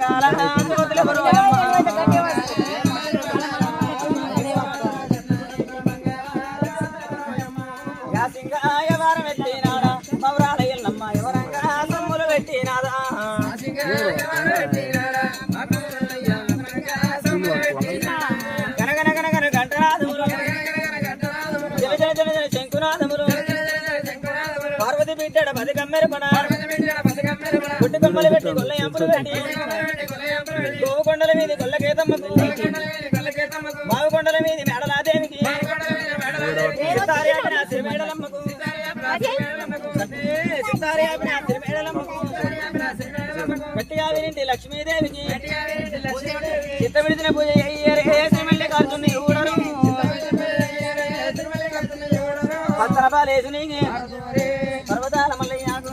మంగాల సింగాయ వారం పెట్టినాడా మౌరాల ఎల్లమ్మ ఎవరంగా సమ్ములు పెట్టినాదా గనగన గనగన గంటనాథములు జల జల జల జల శంకునాథములు పార్వతి బిడ్డడ పది కమ్మెరపడ గుడ్డి కొమ్మలు పెట్టి గొల్ల ఎంపులు పెట్టి గోవుకొండల మీది గొల్ల కేతమ్మకు బావుకొండల మీది మేడలాదేవికి సితార్యాపిన సిరిమేడలమ్మకు సితార్యాపిన సిరిమేడలమ్మకు గట్టిగా వినింటి లక్ష్మీదేవికి చిత్త విడిచిన పూజ అయ్యరే శ్రీమల్లి కాల్చుని ఊడరు పత్తన పాలేసు నీకు పర్వతాల మల్లయ్యాకు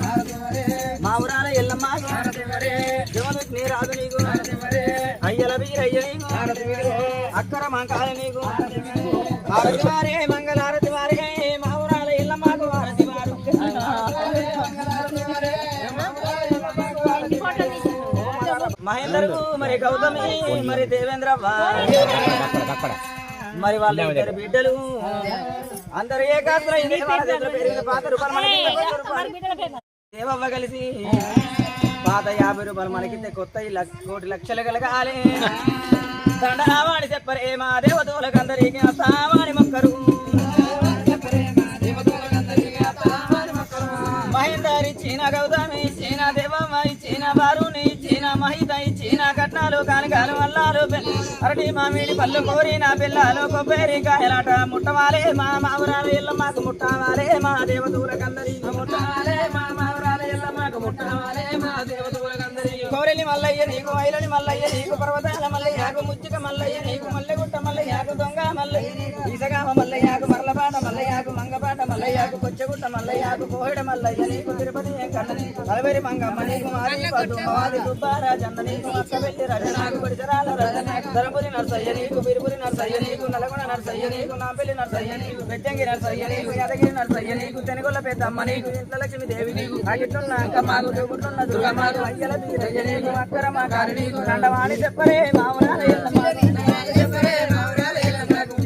మా ఊరాల ఎల్లమ్మాకు జమలు నీరాదు నీకు అయ్యల వీరయ్య నీకు అక్కర మంకాల నీకు ఆరతి వారే మంగళారతి వారే మా ఊరాల ఎల్లమ్మాకు ఆరతి వారు మహేందర్కు మరి గౌతమి మరి దేవేంద్రవ్వ మరి వాళ్ళ ఇద్దరు బిడ్డలు అందరు ఏకాత్ర పెరిగిన పాత రూపాయలు దేవవ్వ కలిసి పాత 50 రూపాయలు మనకితే కొత్త కోటి లక్షలు కలగాలి దండవాణి చెప్పరే మా దేవతలకందరికి సావాణి మొక్కరు మహేందరి చీన గౌతమి చీన దేవమ్మ చీన బారుని చీన మహిత చీన కట్నాలు కానకాలు అల్లాలు అరటి మామిడి పళ్ళు కోరిన పిల్లలు కొబ్బరి కాయలాట ముట్టవాలే మా మావురాల ఎల్లమ్మకు ముట్టవాలే మా దేవతలకందరికి ముట్టవాలే మా మావురాల ఎల్లమ్మకు ముట్టవాలే మా దేవతలకందరికి కోరెలి మల్లయ్య నీకు ఐలని మల్లయ్య నీకు పర్వతాల మల్లయ్యకు ముచ్చిక మల్లయ్య నీకు మల్లెగుట్ట మల్లయ్యకు దొంగ మల్లయ్య ఈసగామ మల్లయ్యకు మరలపాట మల్లయ్యకు మంగపాట మల్లయ్యకు కొచ్చగుట్ట మల్లయ్యకు కోహిడ మల్లయ్య నీకు తిరుపతి కన్న కలవరి మంగమ్మ నీకు మాది పద్దు మాది దుబ్బారాజన్న నీకు అక్కబెల్లి రజనాకు పడిచరాల రజనాకు ధరపురి నర్సయ్య నీకు బిరుపురి నర్సయ్య నీకు నల్గొండ నర్సయ్య నీకు నాంపల్లి నర్సయ్య నీకు పెద్దంగి నర్సయ్య నీకు యాదగిరి నర్సయ్య నీకు తెనుగొల్ల పెద్దమ్మ నీకు ఇంట్ల లక్ష్మి దేవి నీకు అగిట్టున్న అంకమ్మాకు దుగుట్టున్న దుర్గమ్మాకు అయ్యల వీరయ్య నీకు అక్కరమ్మ కారు నీకు దండవాణి చెప్పరే మామూరాల ఎల్లమ్మ చెప్పరే మామూరాల ఎల్లమ్మకు